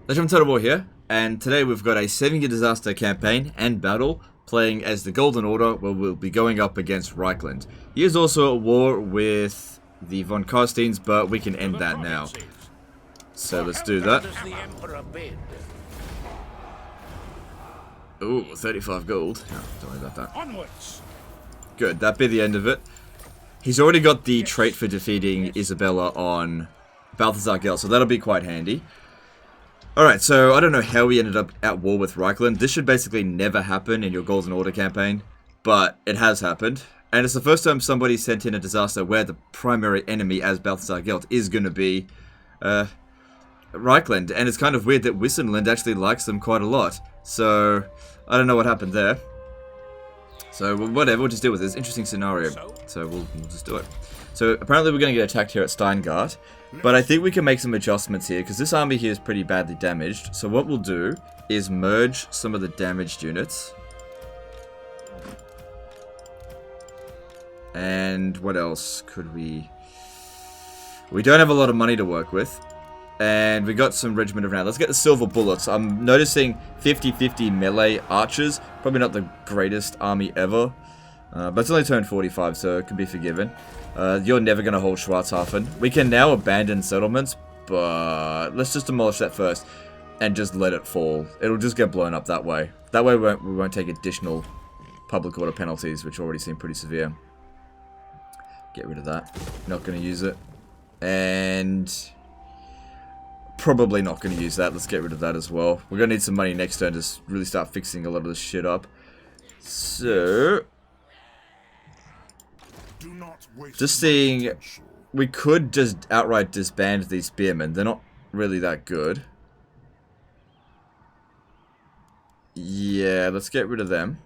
Legend Total War here, and today we've got a 7-year disaster campaign and battle playing as the Golden Order, where we'll be going up against Reichland. He is also at war with the von Karsteins, but we can end that now. So let's do that. Ooh, 35 gold. Oh, don't worry about that. Good, that'd be the end of it. He's already got the trait for defeating Isabella on Balthazar Gel, so that'll be quite handy. Alright, so I don't know how we ended up at war with Reichland. This should basically never happen in your Golden Order campaign, but it has happened. And it's the first time somebody sent in a disaster where the primary enemy as Balthazar Gelt is going to be Reichland. And it's kind of weird that Wissenland actually likes them quite a lot. So, I don't know what happened there. So, whatever, we'll just deal with this. Interesting scenario. So, we'll just do it. So, apparently we're going to get attacked here at Steingart. But I think we can make some adjustments here, because this army here is pretty badly damaged. So what we'll do is merge some of the damaged units. And what else could we... We don't have a lot of money to work with. And we got some regiment of renown. Let's get the silver bullets. I'm noticing 50-50 melee archers. Probably not the greatest army ever. But it's only turn 45, so it can be forgiven. You're never going to hold Schwarzhafen. We can now abandon settlements, but let's just demolish that first and just let it fall. It'll just get blown up that way. That way we won't take additional public order penalties, which already seem pretty severe. Get rid of that. Not going to use it. And probably not going to use that. Let's get rid of that as well. We're going to need some money next turn to really start fixing a lot of this shit up. So... just seeing, we could just outright disband these spearmen. They're not really that good. Yeah, let's get rid of them.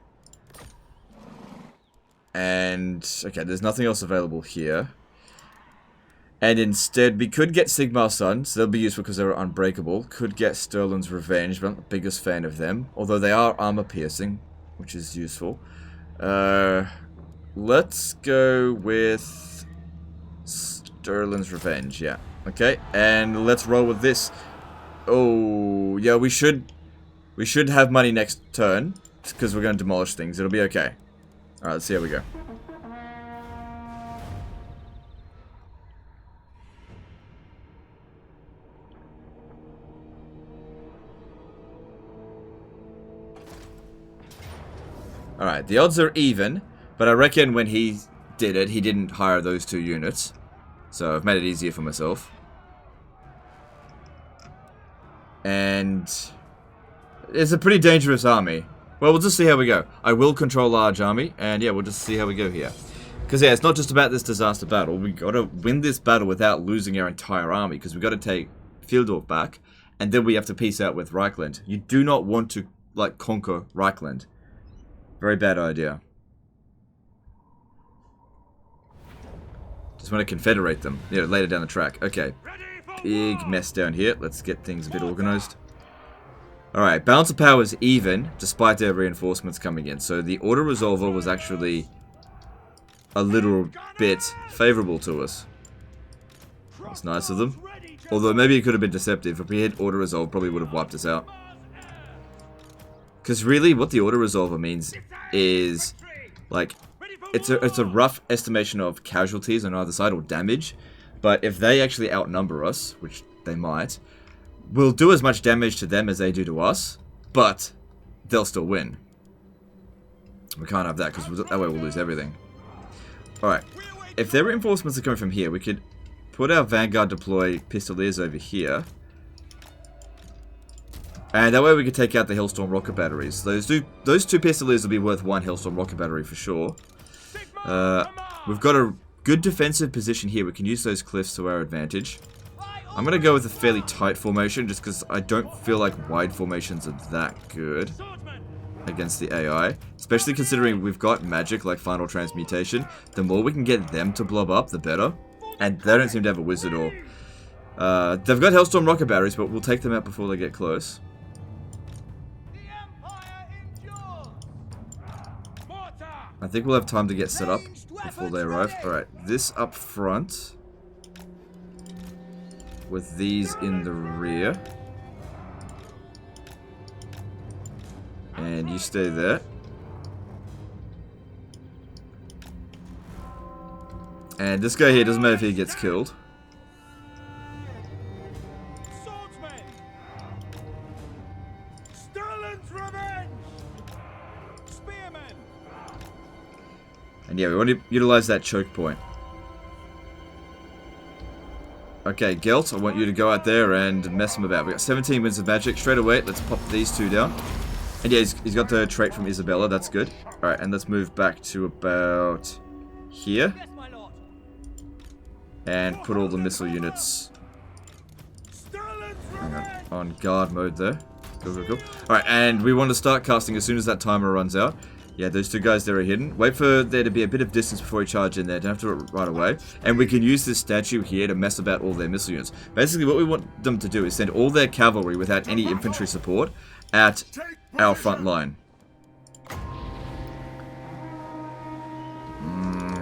And, okay, there's nothing else available here. And instead, we could get Sigmar's Son, so they'll be useful because they're unbreakable. Could get Sterling's Revenge, but I'm not the biggest fan of them. Although they are armor piercing, which is useful. Let's go with Sterling's Revenge, yeah. Okay, and let's roll with this. Oh, yeah, we should have money next turn, because we're going to demolish things. It'll be okay. Alright, let's see how we go. Alright, the odds are even. But I reckon when he did it, he didn't hire those 2 units. So I've made it easier for myself. And it's a pretty dangerous army. Well, we'll just see how we go. I will control a large army, and yeah, we'll just see how we go here. Because yeah, it's not just about this disaster battle. We got to win this battle without losing our entire army, because we got to take Fieldorf back, and then we have to peace out with Reichland. You do not want to like conquer Reichland. Very bad idea. Just want to confederate them, you know, later down the track. Okay, big mess down here. Let's get things a bit organized. Alright, balance of power is even, despite their reinforcements coming in. So the auto resolver was actually a little bit favorable to us. That's nice of them. Although maybe it could have been deceptive. If we had auto resolve, probably would have wiped us out. Because really, what the auto resolver means is, like, it's a rough estimation of casualties on either side, or damage. But if they actually outnumber us, which they might, we'll do as much damage to them as they do to us, but they'll still win. We can't have that, because that way we'll lose everything. Alright, if their reinforcements are coming from here, we could put our Vanguard deploy Pistoliers over here. And that way we could take out the Hellstorm rocket batteries. Those two Pistoliers will be worth 1 Hellstorm rocket battery for sure. We've got a good defensive position here. We can use those cliffs to our advantage. I'm going to go with a fairly tight formation, just because I don't feel like wide formations are that good against the AI. Especially considering we've got magic like Final Transmutation. The more we can get them to blob up, the better. And they don't seem to have a wizard or... they've got Hellstorm rocket batteries, but we'll take them out before they get close. I think we'll have time to get set up before they arrive. Alright, this up front. With these in the rear. And you stay there. And this guy here, doesn't matter if he gets killed. Swordsmen! Sterling's revenge! Spearmen! And yeah, we want to utilize that choke point. Okay, Gelt, I want you to go out there and mess him about. We got 17 wins of magic. Straight away, let's pop these two down. And yeah, he's got the trait from Isabella, that's good. Alright, and let's move back to about here. And put all the missile units on guard mode there. Go. Alright, and we want to start casting as soon as that timer runs out. Yeah, those two guys there are hidden. Wait for there to be a bit of distance before we charge in there. Don't have to do it right away. And we can use this statue here to mess about all their missile units. Basically, what we want them to do is send all their cavalry without any infantry support at our front line.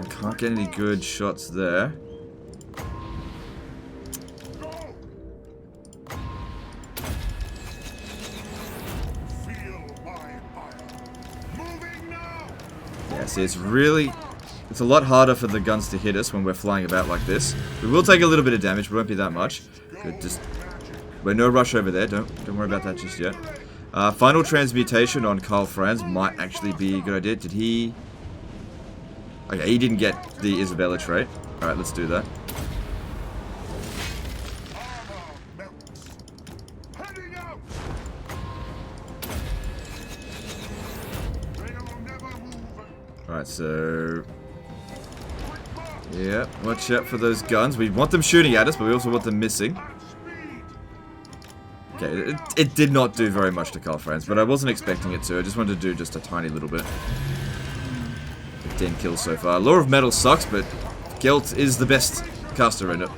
Can't get any good shots there. Yeah, see, it's a lot harder for the guns to hit us when we're flying about like this. We will take a little bit of damage, but it won't be that much. Good, we're no rush over there. Don't worry about that just yet. Final transmutation on Karl Franz might actually be a good idea. Did he? Okay, he didn't get the Isabella trait. All right, let's do that. Alright, so... yeah, watch out for those guns. We want them shooting at us, but we also want them missing. Okay, it did not do very much to Karl Franz, but I wasn't expecting it to. I just wanted to do just a tiny little bit. 15 kills so far. Law of Metal sucks, but Gelt is the best caster in it.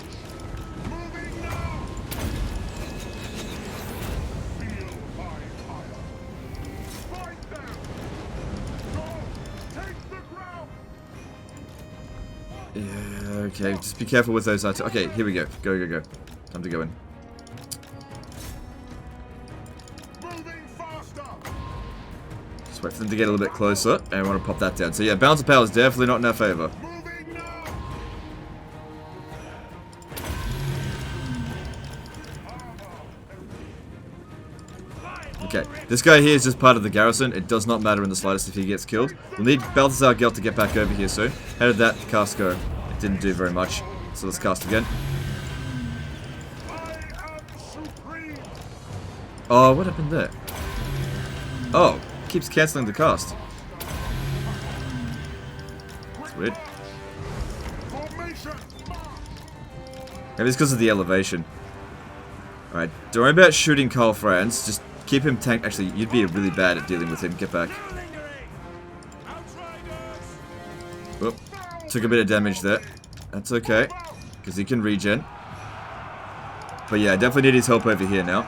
Yeah, okay, just be careful with those. Okay, here we go. Go. Time to go in. Just wait for them to get a little bit closer, and I want to pop that down. So yeah, balance of power is definitely not in our favor. Okay, this guy here is just part of the garrison. It does not matter in the slightest if he gets killed. We'll need Balthazar Gelt to get back over here soon. How did that cast go? It didn't do very much. So let's cast again. Oh, what happened there? Oh, it keeps cancelling the cast. That's weird. Maybe it's because of the elevation. Alright, don't worry about shooting Karl Franz. Just keep him tanked. Actually, you'd be really bad at dealing with him. Get back. Whoop. Took a bit of damage there. That's okay, because he can regen. But yeah, I definitely need his help over here now.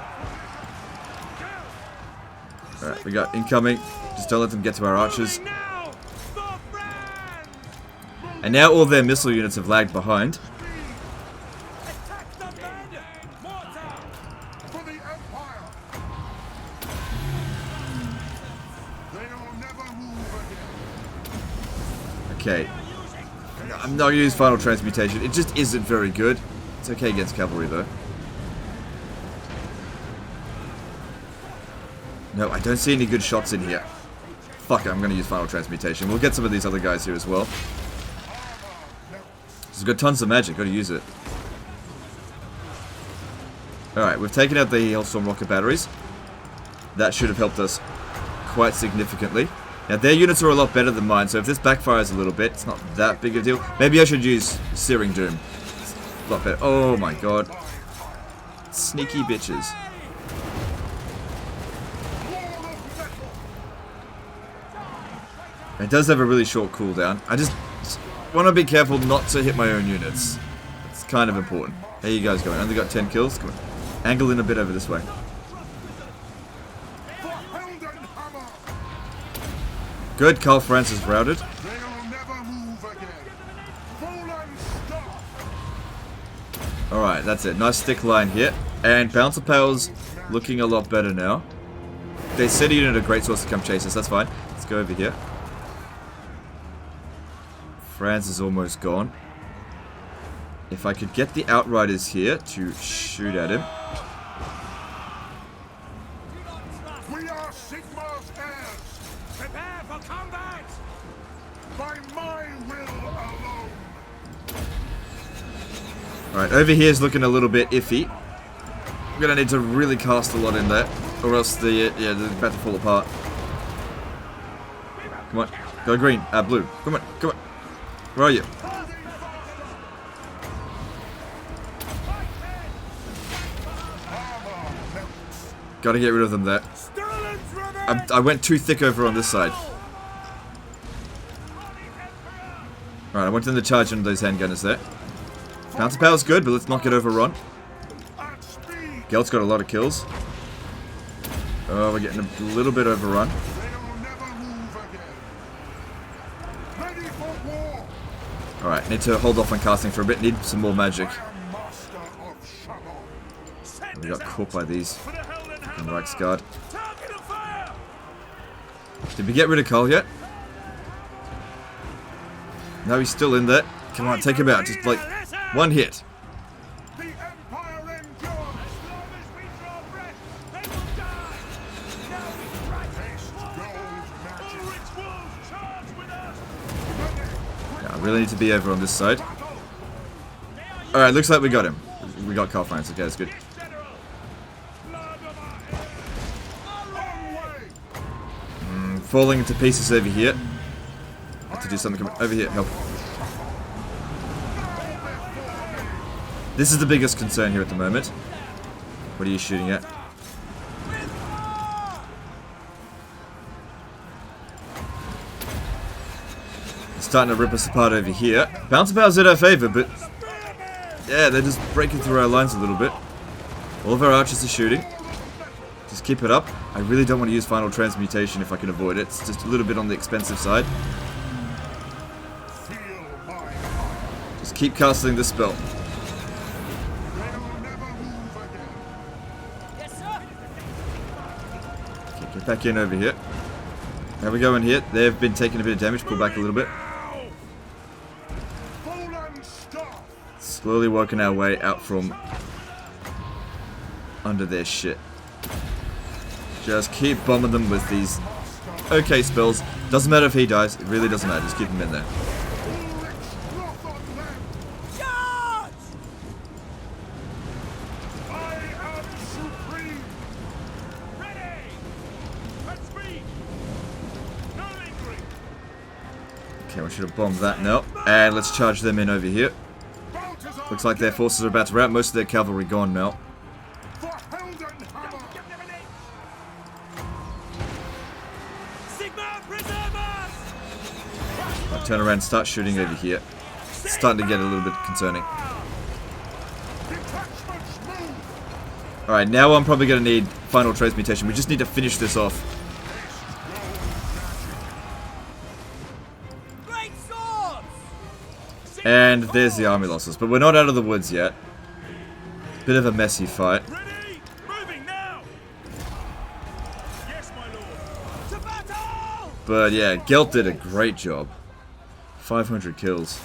Alright, we got incoming. Just don't let them get to our archers. And now all their missile units have lagged behind. Okay. I'm not going to use Final Transmutation. It just isn't very good. It's okay against cavalry, though. No, I don't see any good shots in here. Fuck it, I'm going to use Final Transmutation. We'll get some of these other guys here as well. He's got tons of magic. Got to use it. Alright, we've taken out the Hellstorm rocket batteries. That should have helped us quite significantly. Now, their units are a lot better than mine, so if this backfires a little bit, it's not that big of a deal. Maybe I should use Searing Doom. It's a lot better. Oh my god. Sneaky bitches. It does have a really short cooldown. I just want to be careful not to hit my own units. It's kind of important. How you guys going? Only got 10 kills? Come on. Angle in a bit over this way. Good, Karl Franz is routed. Alright, that's it. Nice stick line here. And Bouncer Power's looking a lot better now. They said you needed a great source to come chase us. That's fine. Let's go over here. Franz is almost gone. If I could get the Outriders here to shoot at him. We are Sigmar's heirs. Prepare for combat. By my will alone. Alright, over here is looking a little bit iffy. I'm gonna need to really cast a lot in there, or else they're about to fall apart. Come on, go green, blue. Come on, come on. Where are you? Gotta get rid of them there. I went too thick over on this side. Alright, I went in the charge into those handgunners there. Bouncer power's good, but let's not get overrun. Gelt's got a lot of kills. Oh, we're getting a little bit overrun. Alright, need to hold off on casting for a bit. Need some more magic. We got caught by these. Fucking Reichsguard. Did we get rid of Cole yet? No, he's still in there. Come on, take him out. Just like one hit. Yeah, I really need to be over on this side. Alright, looks like we got him. We got Carl France. Okay, that's good. Falling into pieces over here. Have to do something. Come over here. Help. This is the biggest concern here at the moment. What are you shooting at? It's starting to rip us apart over here. Bouncer power's in our favor, but yeah, they're just breaking through our lines a little bit. All of our archers are shooting. Just keep it up. I really don't want to use final transmutation if I can avoid it. It's just a little bit on the expensive side. Just keep casting this spell. Okay, get back in over here. How we going here? They've been taking a bit of damage. Pull back a little bit. Slowly working our way out from under their shit. Just keep bombing them with these okay spells. Doesn't matter if he dies. It really doesn't matter. Just keep him in there. Okay, we should have bombed that now. And let's charge them in over here. Looks like their forces are about to rout. Most of their cavalry gone now. I'll turn around and start shooting over here. It's starting to get a little bit concerning. Alright, now I'm probably going to need final transmutation. We just need to finish this off. And there's the army losses. But we're not out of the woods yet. Bit of a messy fight. But yeah, Gelt did a great job. 500 kills.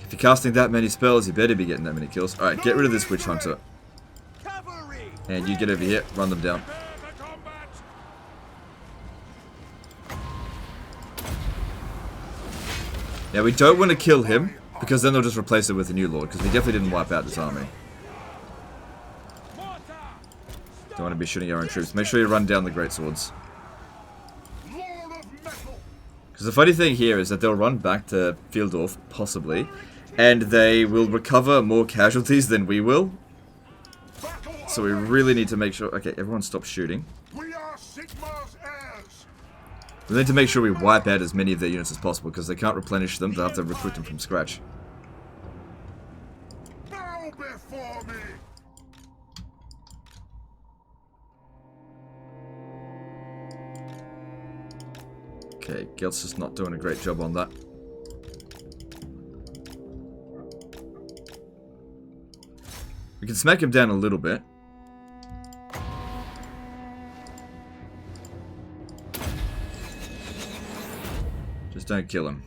If you're casting that many spells, you better be getting that many kills. Alright, get rid of this Witch Hunter. And you get over here, run them down. Now we don't want to kill him, because then they'll just replace it with a new lord, because we definitely didn't wipe out this army. Don't want to be shooting our own troops. Make sure you run down the great swords. Because the funny thing here is that they'll run back to Fieldorf, possibly, and they will recover more casualties than we will. So we really need to make sure... Okay, everyone stop shooting. We need to make sure we wipe out as many of their units as possible, because they can't replenish them. They'll have to recruit them from scratch. Bow before me. Okay, Gelt's just not doing a great job on that. We can smack him down a little bit. Just don't kill him.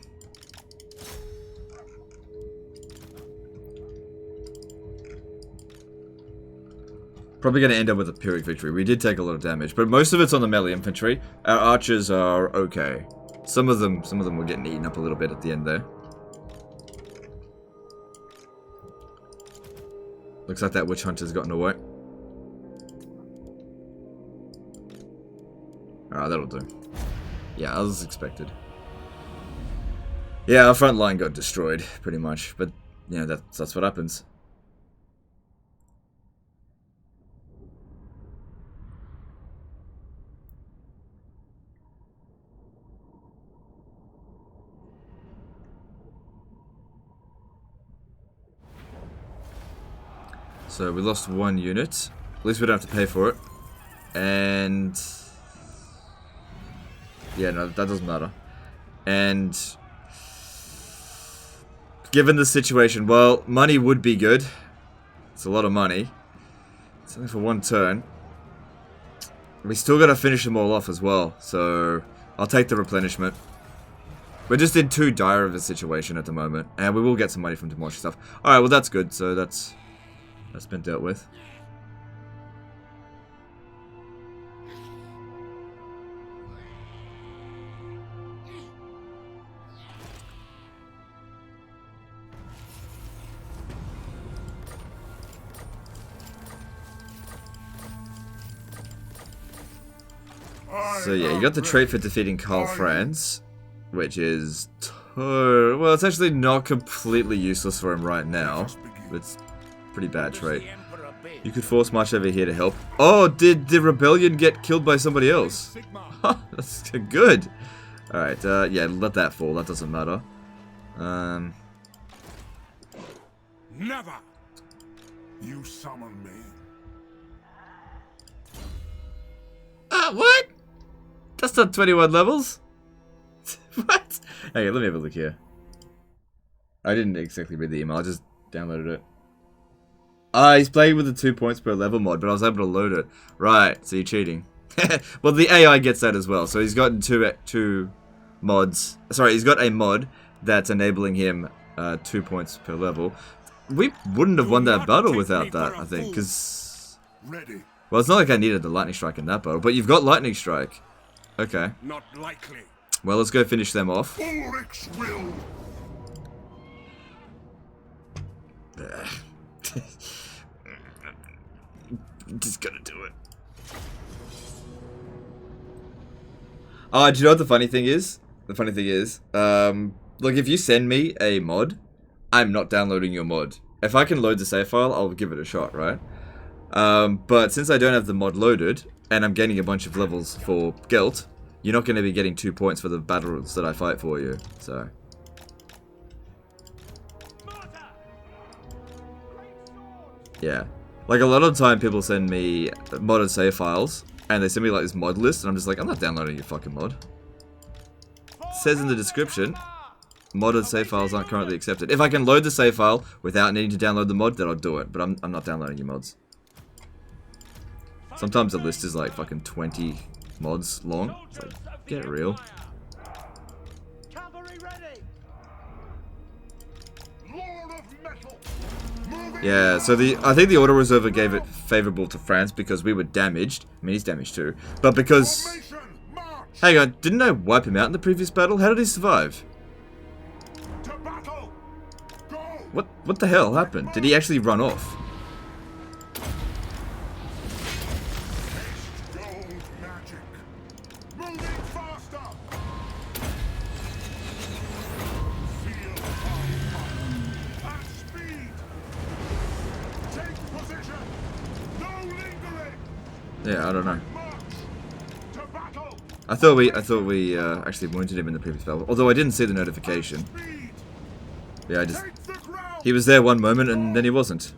Probably going to end up with a Pyrrhic victory. We did take a lot of damage, but most of it's on the melee infantry. Our archers are okay. Some of them were getting eaten up a little bit at the end there. Looks like that witch hunter's gotten away. Alright, that'll do. Yeah, as expected. Yeah, our front line got destroyed, pretty much. But, you know, that's what happens. So we lost 1 unit. At least we don't have to pay for it. And yeah, no, that doesn't matter. And given the situation, well, money would be good. It's a lot of money. It's only for 1 turn. We still gotta finish them all off as well. So I'll take the replenishment. We're just in too dire of a situation at the moment, and we will get some money from demolishing stuff. All right, well that's good. So that's been dealt with. So yeah, you got the trait for defeating Karl Franz, which is well, it's actually not completely useless for him right now. It's a pretty bad trait. You could force march over here to help. Oh, did the rebellion get killed by somebody else? That's good. Alright, yeah, let that fall. That doesn't matter. Never. You summon me. What? That's not 21 levels. What? Okay, let me have a look here. I didn't exactly read the email. I just downloaded it. He's playing with the 2 points per level mod, but I was able to load it. Right, so you're cheating. Well, the AI gets that as well. So he's gotten two mods. Sorry, he's got a mod that's enabling him 2 points per level. We wouldn't have won that battle without that, I think, because... Well, it's not like I needed the lightning strike in that battle, but you've got lightning strike. Okay. Not likely. Well, let's go finish them off. Ulrich's will. Just gotta do it. Oh, do you know what the funny thing is? The funny thing is, look, if you send me a mod, I'm not downloading your mod. If I can load the save file, I'll give it a shot, right? But since I don't have the mod loaded, and I'm getting a bunch of levels for Gelt, you're not going to be getting 2 points for the battles that I fight for you, so... Yeah. Like, a lot of the time people send me modded save files, and they send me like this mod list, and I'm just like, I'm not downloading your fucking mod. It says in the description, modded save files aren't currently accepted. If I can load the save file without needing to download the mod, then I'll do it, but I'm not downloading your mods. Sometimes the list is like fucking 20 mods long. It's like, get real. Yeah, so I think the auto reserver gave it favorable to France because we were damaged. I mean, he's damaged too. But because... Hang on, didn't I wipe him out in the previous battle? How did he survive? What the hell happened? Did he actually run off? Yeah, I don't know. I thought we actually wounded him in the previous battle, although I didn't see the notification. Yeah, he was there one moment and then he wasn't.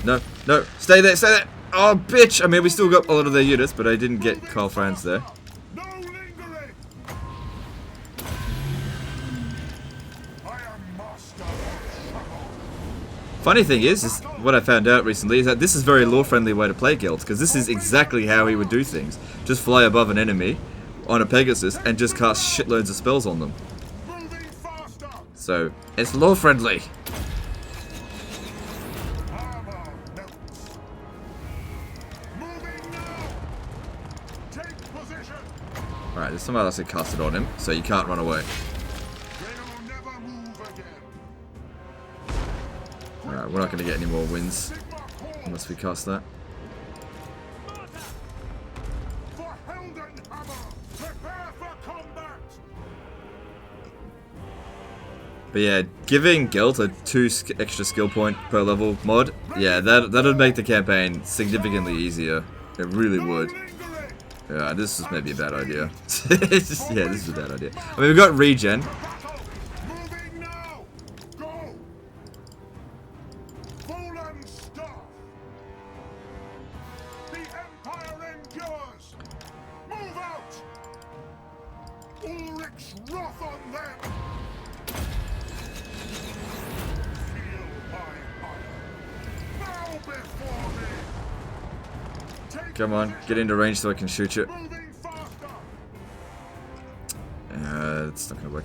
No, stay there, stay there! Oh, bitch! I mean, we still got a lot of their units, but I didn't get Karl Franz there. Funny thing is what I found out recently is that this is a very lore-friendly way to play Guild, because this is exactly how he would do things. Just fly above an enemy on a Pegasus and just cast shitloads of spells on them. So, it's lore-friendly. Alright, there's someone else that cast it on him, so you can't run away. Alright, we're not going to get any more wins unless we cast that. But yeah, giving Guild a 2 extra skill point per level mod, yeah, that'd make the campaign significantly easier. It really would. Yeah, this is maybe a bad idea. Yeah, this is a bad idea. I mean, we've got regen. Come on, get into range so I can shoot you. It's not gonna work.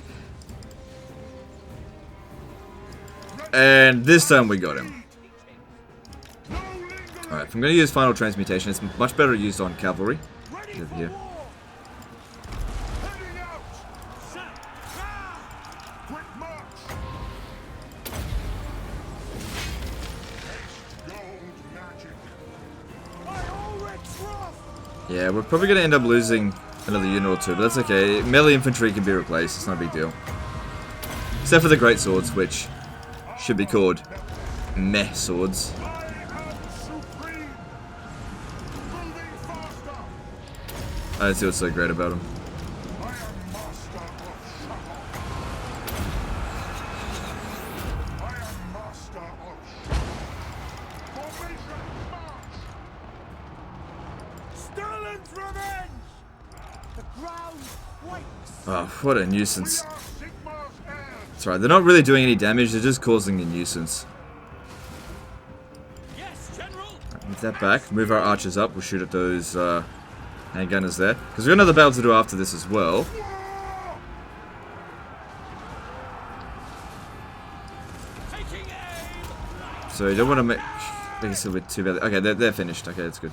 And this time we got him. Alright, if I'm gonna use Final Transmutation, it's much better used on cavalry. Over here. Yeah, we're probably going to end up losing another unit or two, but that's okay. Melee infantry can be replaced, it's not a big deal. Except for the great swords, which should be called meh swords. I don't see what's so great about them. Oh, what a nuisance. That's right, they're not really doing any damage, they're just causing a nuisance. Right, move that back, move our archers up, we'll shoot at those handgunners there. Because we've got another battle to do after this as well. So you don't want to make it a bit too bad. Okay, they're finished, okay, that's good.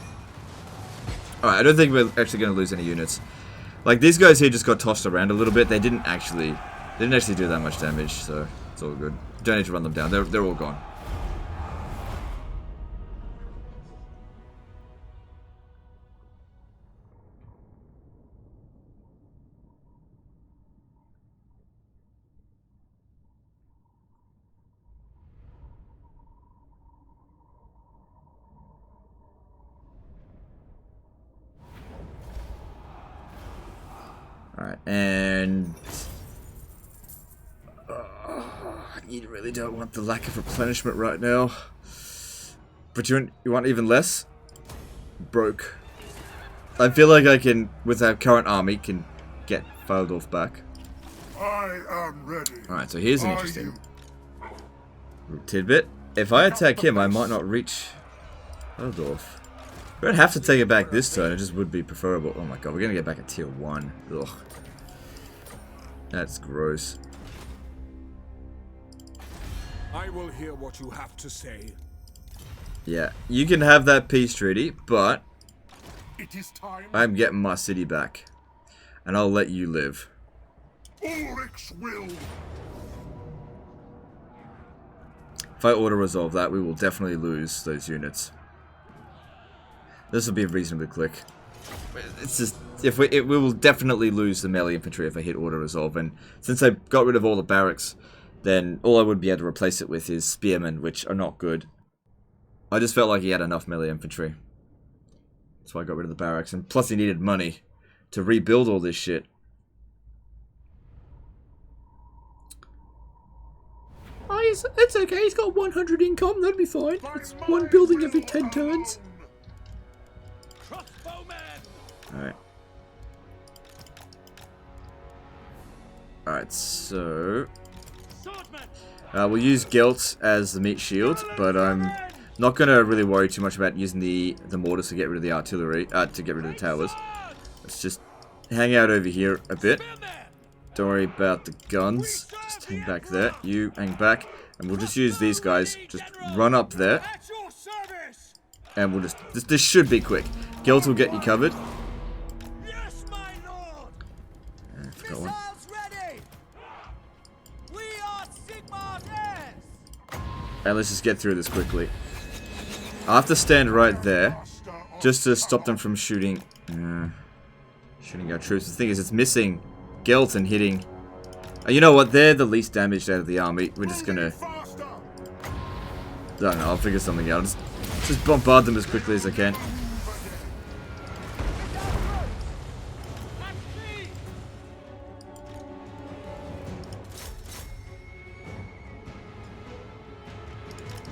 Alright, I don't think we're actually going to lose any units. Like, these guys here just got tossed around a little bit. They didn't actually do that much damage, so it's all good. Don't need to run them down. They're all gone. Alright, and you really don't want the lack of replenishment right now. But you want even less? Broke. I feel like I can, with our current army, can get Faldorf back. I am ready. Alright, so here's an interesting tidbit. If I attack him, I might not reach Faldorf. We don't have to take it back this turn, it just would be preferable. Oh my god, we're gonna get back at tier 1. Ugh. That's gross. I will hear what you have to say. Yeah, you can have that peace treaty, but It is time. I'm getting my city back. And I'll let you live. Ulrich's will. If I auto-resolve that, we will definitely lose those units. This will be reasonably quick. It's just, we will definitely lose the melee infantry if I hit auto-resolve, and since I got rid of all the barracks, then all I would be able to replace it with is spearmen, which are not good. I just felt like he had enough melee infantry. That's why I got rid of the barracks, and plus he needed money to rebuild all this shit. Oh, it's okay, he's got 100 income, that'd be fine. It's one building every 10 turns. Alright. Alright, so We'll use Gelt as the meat shield, but I'm not going to really worry too much about using the mortars to get rid of the artillery, to get rid of the towers. Let's just hang out over here a bit. Don't worry about the guns. Just hang back there. You hang back. And we'll just use these guys. Just run up there. And we'll just... This should be quick. Gelt will get you covered. Yes, my lord. I forgot one. We are Sigmar's heirs. And let's just get through this quickly. I have to stand right there. Just to stop them from shooting... shooting our troops. The thing is, it's missing Gelt and hitting... you know what? They're the least damaged out of the army. We're just gonna... I don't know. I'll figure something out. Just bombard them as quickly as I can.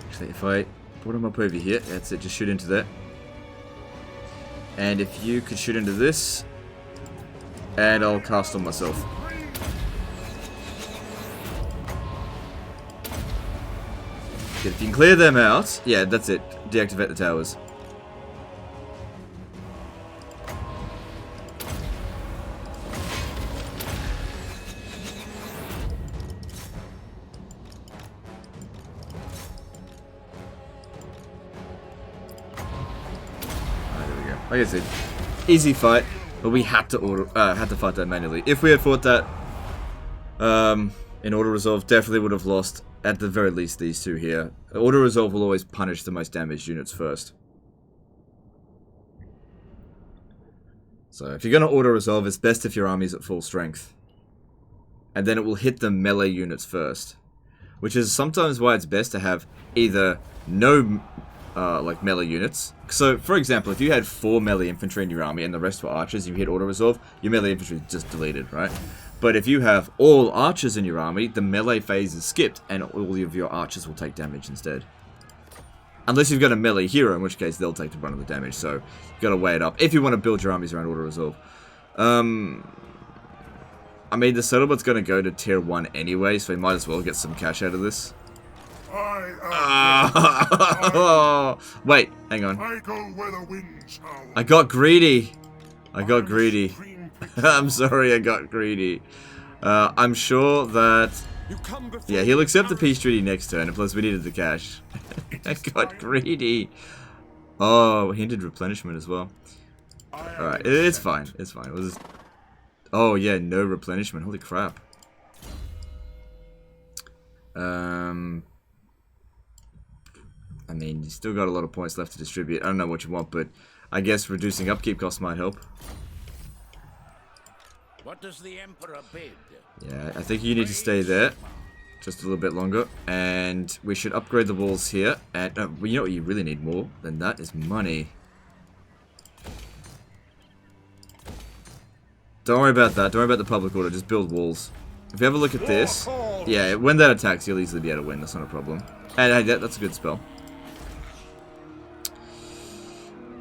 Actually, if I put them up over here, that's it. Just shoot into that. And if you could shoot into this, and I'll cast on myself. If you can clear them out, yeah, that's it. Deactivate the towers. There we go. Like I said, easy fight, but we had to fight that manually. If we had fought that in auto resolve, definitely would have lost. At the very least, these two here. Auto resolve will always punish the most damaged units first. So if you're going to auto resolve, it's best if your army's at full strength. And then it will hit the melee units first. Which is sometimes why it's best to have either no like melee units. So for example, if you had 4 melee infantry in your army and the rest were archers, you hit auto resolve, your melee infantry is just deleted, right? But if you have all archers in your army, the melee phase is skipped, and all of your archers will take damage instead. Unless you've got a melee hero, in which case they'll take the brunt of the damage, so you've got to weigh it up. If you want to build your armies around auto-resolve. I mean, the settlement's going to go to tier 1 anyway, so we might as well get some cash out of this. Wait, hang on. I go where the winds howl. I got greedy. I'm sorry, I got greedy. I'm sure that... Yeah, he'll accept the peace treaty next turn, and plus we needed the cash. I got greedy. Oh, hinted replenishment as well. Alright, it's fine. It's fine. We'll just... Oh, yeah, no replenishment. Holy crap. I mean, you still got a lot of points left to distribute. I don't know what you want, but I guess reducing upkeep costs might help. What does the Emperor bid? Yeah, I think you need to stay there just a little bit longer, and we should upgrade the walls here. And you know what you really need more than that is money. Don't worry about that. Don't worry about the public order. Just build walls. If you have a look at this, yeah, when that attacks, you'll easily be able to win. That's not a problem. And hey, that's a good spell.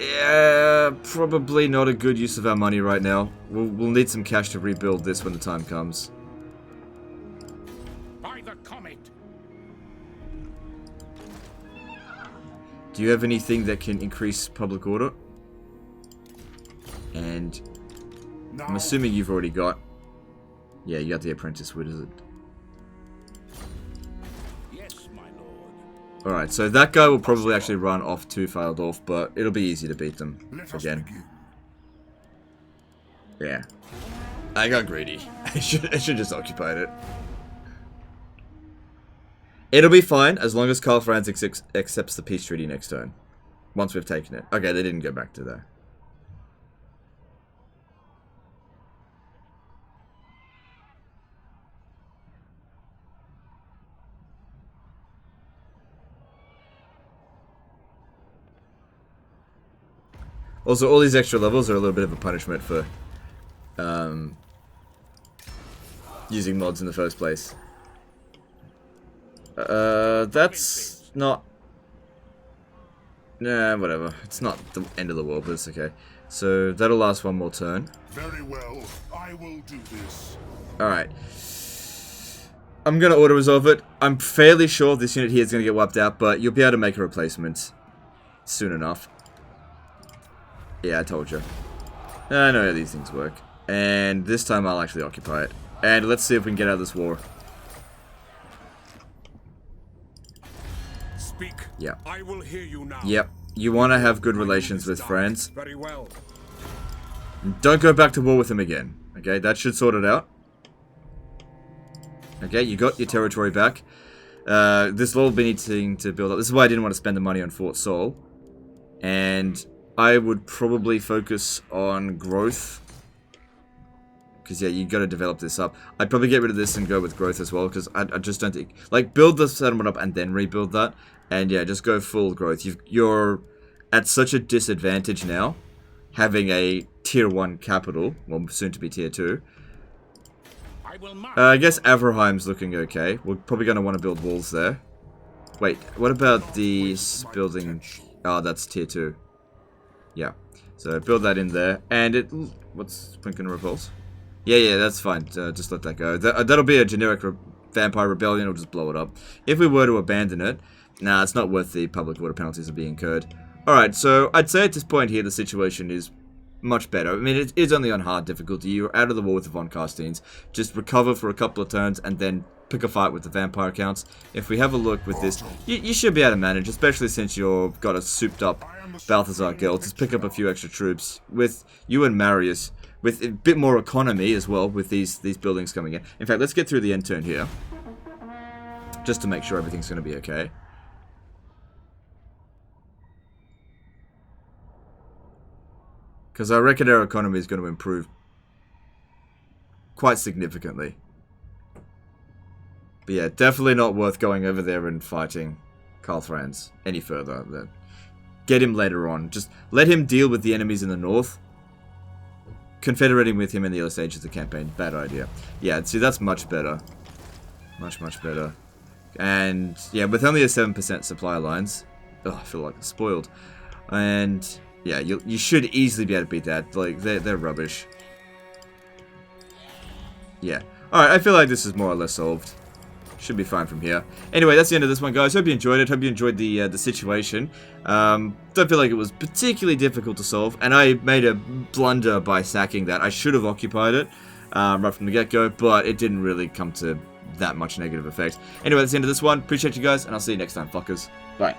Yeah, probably not a good use of our money right now. We'll need some cash to rebuild this when the time comes. By the comet. Do you have anything that can increase public order? And I'm assuming you've already got... Yeah, you got the apprentice wizard. Alright, so that guy will probably actually run off to Faldorf, but it'll be easy to beat them again. Yeah. I got greedy. I should just occupied it. It'll be fine as long as Karl Franz accepts the peace treaty next turn. Once we've taken it. Okay, they didn't go back to there. Also, all these extra levels are a little bit of a punishment for using mods in the first place. That's not... Nah, whatever. It's not the end of the world, but it's okay. So, that'll last one more turn. Very well, I will do this. Alright. I'm going to auto-resolve it. I'm fairly sure this unit here is going to get wiped out, but you'll be able to make a replacement soon enough. Yeah, I told you. I know how these things work. And this time I'll actually occupy it. And let's see if we can get out of this war. Speak. Yeah. I will hear you now. Yep. You want to have good relations with friends. Very well. Don't go back to war with them again. Okay, that should sort it out. Okay, you got your territory back. This will all be needing to build up. This is why I didn't want to spend the money on Fort Seoul. And I would probably focus on growth. Because, yeah, you got to develop this up. I'd probably get rid of this and go with growth as well. Because I just don't think... Like, build the settlement up and then rebuild that. And, yeah, just go full growth. You're at such a disadvantage now. Having a tier 1 capital. Well, soon to be tier 2. I guess Averheim's looking okay. We're probably going to want to build walls there. Wait, what about the building... Oh, that's tier 2. Yeah. So, build that in there. And it... What's Quicken Repulse? Yeah, that's fine. Just let that go. That'll be a generic vampire rebellion. We'll just blow it up. If we were to abandon it... Nah, it's not worth the public water penalties to be incurred. Alright, so I'd say at this point here the situation is much better. I mean, it is only on hard difficulty. You're out of the war with the Von Carsteins. Just recover for a couple of turns and then pick a fight with the vampire counts. If we have a look with this, you should be able to manage, especially since you've got a souped up Balthazar guild. Just pick up a few extra troops. With you and Marius, with a bit more economy as well with these buildings coming in. In fact, let's get through the end turn here. Just to make sure everything's going to be okay. Because I reckon our economy is going to improve quite significantly. But yeah, definitely not worth going over there and fighting Karl Franz any further. Get him later on. Just let him deal with the enemies in the north. Confederating with him in the other stages of the campaign. Bad idea. Yeah, see, that's much better. Much better. And yeah, with only a 7% supply lines. Oh, I feel like I'm spoiled. And... yeah, you should easily be able to beat that. Like, they're rubbish. Yeah. Alright, I feel like this is more or less solved. Should be fine from here. Anyway, that's the end of this one, guys. Hope you enjoyed it. Hope you enjoyed the situation. Don't feel like it was particularly difficult to solve. And I made a blunder by sacking that. I should have occupied it right from the get-go. But it didn't really come to that much negative effect. Anyway, that's the end of this one. Appreciate you guys. And I'll see you next time, fuckers. Bye.